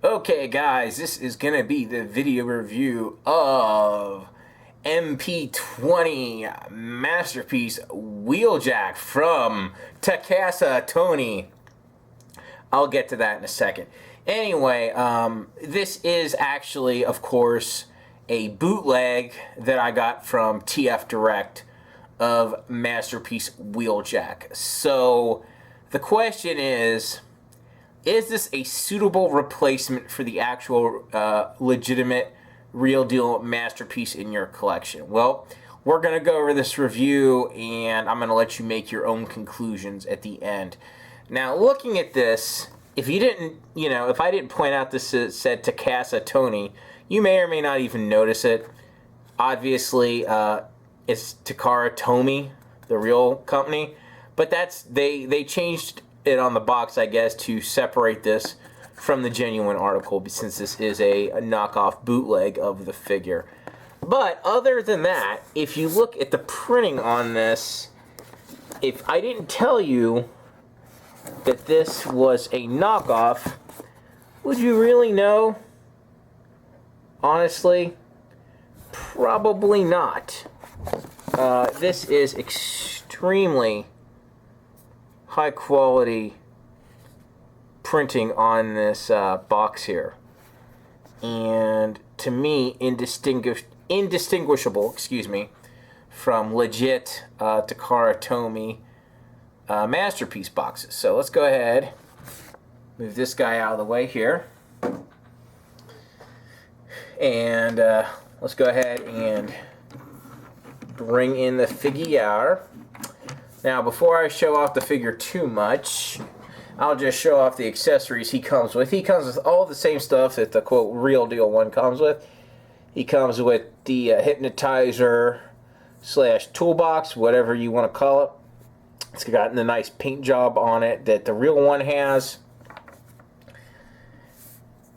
Okay guys, this is going to be the video review of MP20 Masterpiece Wheeljack from Takasa Tony. I'll get to that in a second. Anyway, this is actually, of course, a bootleg that I got from TF Direct of Masterpiece Wheeljack. So, the question is this a suitable replacement for the actual legitimate real deal masterpiece in your collection? Well, we're going to go over this review and I'm going to let you make your own conclusions at the end. Now, looking at this, if you didn't, if I didn't point out this said Takasa Tony, you may or may not even notice it. Obviously, it's Takara Tomy, the real company, but they changed it on the box, I guess, to separate this from the genuine article, since this is a knockoff bootleg of the figure. But other than that, if you look at the printing on this, if I didn't tell you that this was a knockoff, would you really know? Honestly, probably not. This is extremely high quality printing on this box here, and to me indistinguishable, from legit Takara Tomy masterpiece boxes. So let's go ahead, move this guy out of the way here, and let's go ahead and bring in the figure. Now, before I show off the figure too much, I'll just show off the accessories he comes with. He comes with all the same stuff that the, quote, real deal one comes with. He comes with the hypnotizer / toolbox, whatever you want to call it. It's got the nice paint job on it that the real one has.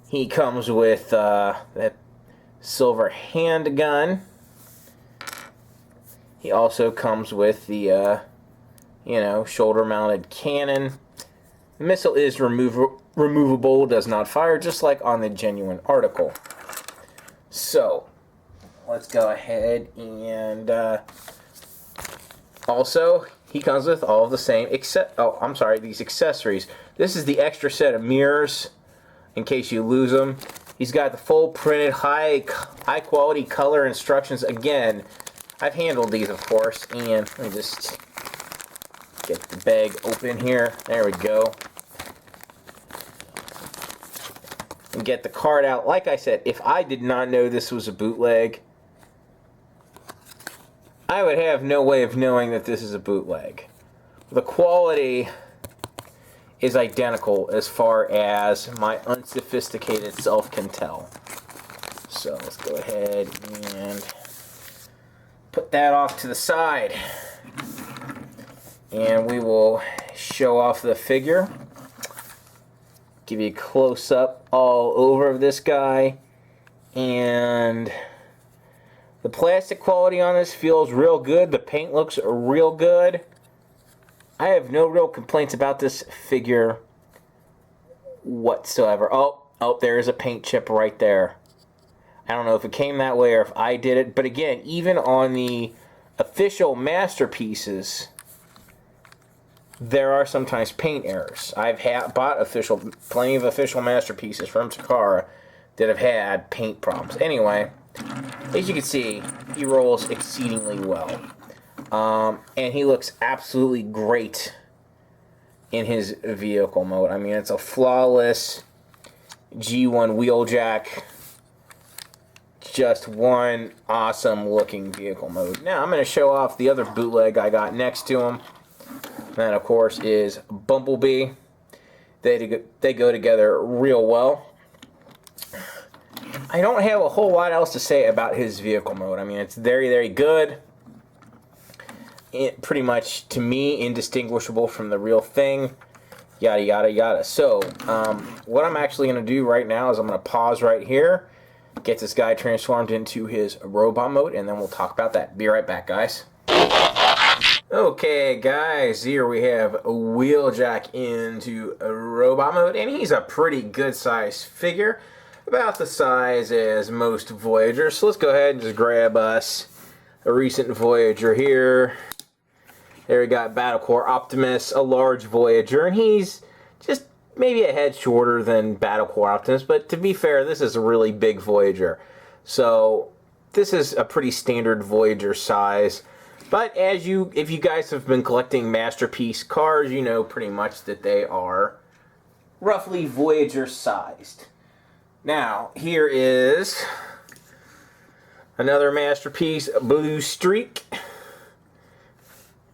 He comes with that silver handgun. He also comes with the shoulder-mounted cannon. The missile is removable, does not fire, just like on the genuine article. So, let's go ahead and also, he comes with all of the same, these accessories. This is the extra set of mirrors, in case you lose them. He's got the full printed, high quality color instructions. Again, I've handled these, of course, and let me just get the bag open here. There we go. And get the card out. Like I said, if I did not know this was a bootleg, I would have no way of knowing that this is a bootleg. The quality is identical as far as my unsophisticated self can tell. So let's go ahead and put that off to the side. And we will show off the figure. Give you a close-up all over of this guy. And the plastic quality on this feels real good. The paint looks real good. I have no real complaints about this figure whatsoever. Oh, there is a paint chip right there. I don't know if it came that way or if I did it. But again, even on the official masterpieces, there are sometimes paint errors. I've bought plenty of official masterpieces from Takara that have had paint problems. Anyway, as you can see, he rolls exceedingly well. And he looks absolutely great in his vehicle mode. I mean, it's a flawless G1 Wheeljack. Just one awesome looking vehicle mode. Now, I'm going to show off the other bootleg I got next to him. That, of course, is Bumblebee. They go together real well. I don't have a whole lot else to say about his vehicle mode. I mean, it's very, very good. Pretty much, to me, indistinguishable from the real thing. Yada, yada, yada. So, what I'm actually going to do right now is I'm going to pause right here, get this guy transformed into his robot mode, and then we'll talk about that. Be right back, guys. Okay, guys, here we have Wheeljack into robot mode, and he's a pretty good size figure, about the size as most Voyagers. So let's go ahead and just grab us a recent Voyager here. There we got Battlecore Optimus, a large Voyager, and he's just maybe a head shorter than Battlecore Optimus, but to be fair, this is a really big Voyager. So this is a pretty standard Voyager size. But if you guys have been collecting Masterpiece cars, you know pretty much that they are roughly Voyager sized. Now, here is another Masterpiece Blue Streak.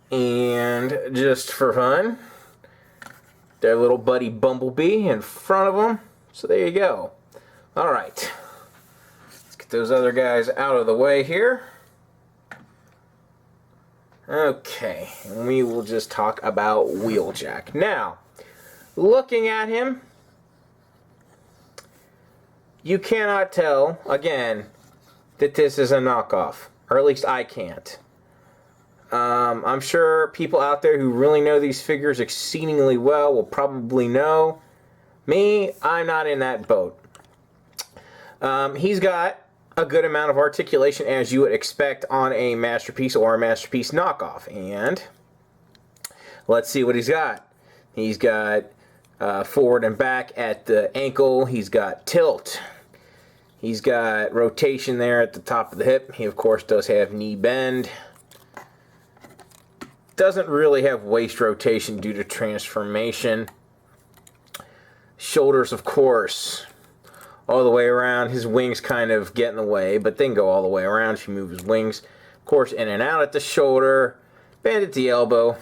And just for fun, their little buddy Bumblebee in front of them. So there you go. Alright. Let's get those other guys out of the way here. Okay, and we will just talk about Wheeljack. Now, looking at him, you cannot tell, again, that this is a knockoff. Or at least I can't. I'm sure people out there who really know these figures exceedingly well will probably know. Me, I'm not in that boat. He's got a good amount of articulation as you would expect on a Masterpiece or a Masterpiece knockoff. And let's see what he's got. He's got forward and back at the ankle. He's got tilt. He's got rotation there at the top of the hip. He, of course, does have knee bend. Doesn't really have waist rotation due to transformation. Shoulders, of course, all the way around. His wings kind of get in the way, but they can go all the way around if you move his wings. Of course, in and out at the shoulder, bend at the elbow,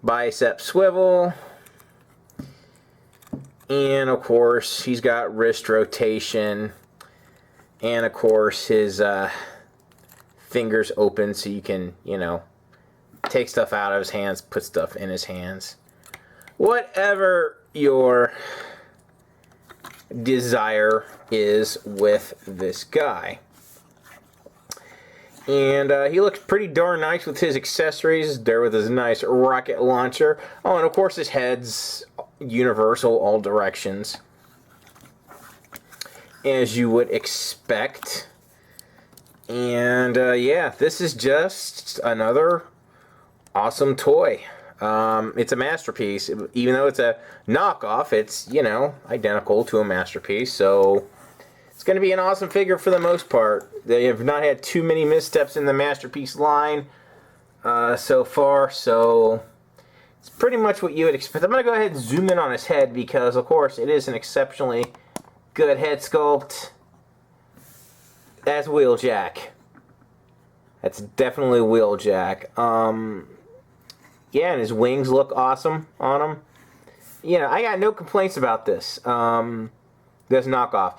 bicep swivel, and of course, he's got wrist rotation, and of course, his fingers open so you can, you know, take stuff out of his hands, put stuff in his hands. Whatever your desire is with this guy. And he looks pretty darn nice with his accessories, there with his nice rocket launcher. Oh, and of course his head's universal, all directions, as you would expect. And yeah, this is just another awesome toy. It's a Masterpiece. Even though it's a knockoff, it's, you know, identical to a Masterpiece. So it's going to be an awesome figure for the most part. They have not had too many missteps in the Masterpiece line so far. So it's pretty much what you would expect. I'm going to go ahead and zoom in on his head because, of course, it is an exceptionally good head sculpt. That's Wheeljack. That's definitely Wheeljack. Yeah, and his wings look awesome on him. You know, I got no complaints about this. This knockoff.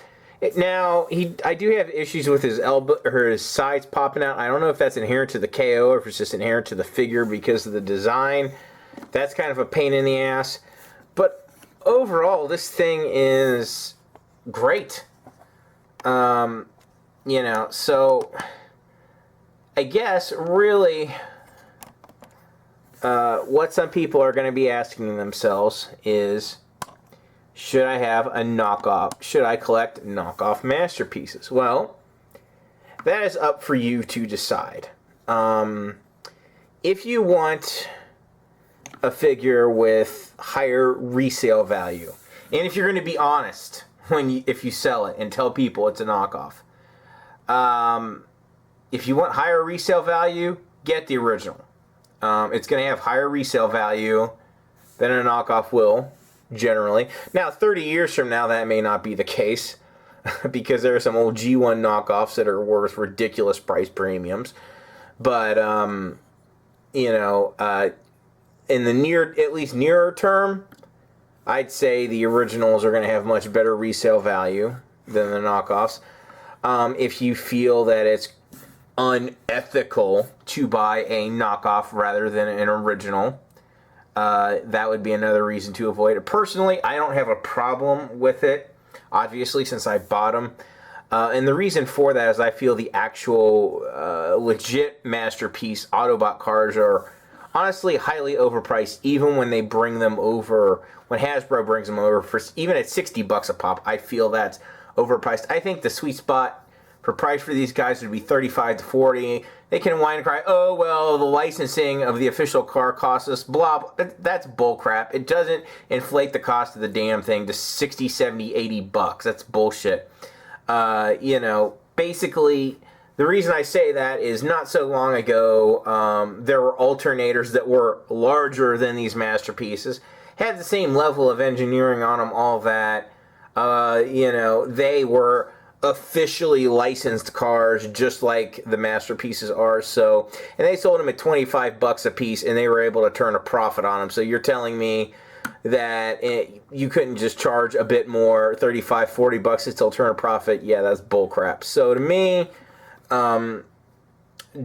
Now, I do have issues with his elbow or his sides popping out. I don't know if that's inherent to the KO or if it's just inherent to the figure because of the design. That's kind of a pain in the ass. But overall, this thing is great. You know, so I guess really what some people are going to be asking themselves is, should I have a knockoff? Should I collect knockoff Masterpieces? Well, that is up for you to decide. If you want a figure with higher resale value, and if you're going to be honest if you sell it and tell people it's a knockoff, if you want higher resale value, get the original. It's going to have higher resale value than a knockoff will, generally. Now, 30 years from now, that may not be the case, because there are some old G1 knockoffs that are worth ridiculous price premiums. But, you know, in the at least nearer term, I'd say the originals are going to have much better resale value than the knockoffs. If you feel that it's unethical to buy a knockoff rather than an original, that would be another reason to avoid it. Personally, I don't have a problem with it, obviously, since I bought them. And the reason for that is I feel the actual legit Masterpiece Autobot cars are honestly highly overpriced, even when they bring them over, when Hasbro brings them over, for even at $60 a pop. I feel that's overpriced. I think the sweet spot for price for these guys would be $35 to $40. They can whine and cry, oh, well, the licensing of the official car costs us, blah, blah. That's bullcrap. It doesn't inflate the cost of the damn thing to 60, 70, 80 bucks. That's bullshit. You know, basically, the reason I say that is not so long ago, there were alternators that were larger than these Masterpieces, had the same level of engineering on them, all that. You know, they were officially licensed cars just like the Masterpieces are. So, and they sold them at 25 bucks a piece, and they were able to turn a profit on them. So you're telling me that you couldn't just charge a bit more, 35, 40 bucks to still turn a profit? Yeah, that's bullcrap. So to me,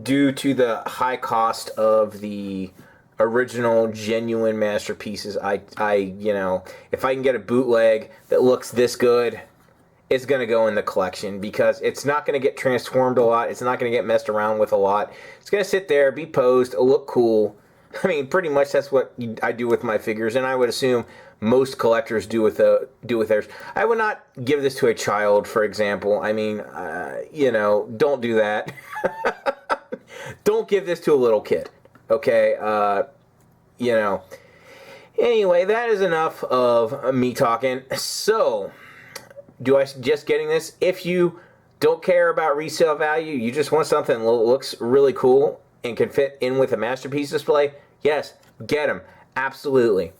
due to the high cost of the original genuine Masterpieces, I you know, if I can get a bootleg that looks this good, it's going to go in the collection, because it's not going to get transformed a lot. It's not going to get messed around with a lot. It's going to sit there, be posed, look cool. I mean, pretty much that's what I do with my figures, and I would assume most collectors do with theirs. I would not give this to a child, for example. I mean, you know, don't do that. Don't give this to a little kid, okay? You know. Anyway, that is enough of me talking. So, do I suggest getting this? If you don't care about resale value, you just want something that looks really cool and can fit in with a Masterpiece display, yes, get them. Absolutely.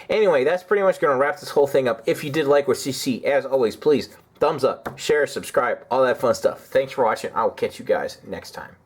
Anyway, that's pretty much going to wrap this whole thing up. If you did like what you see, as always, please thumbs up, share, subscribe, all that fun stuff. Thanks for watching. I will catch you guys next time.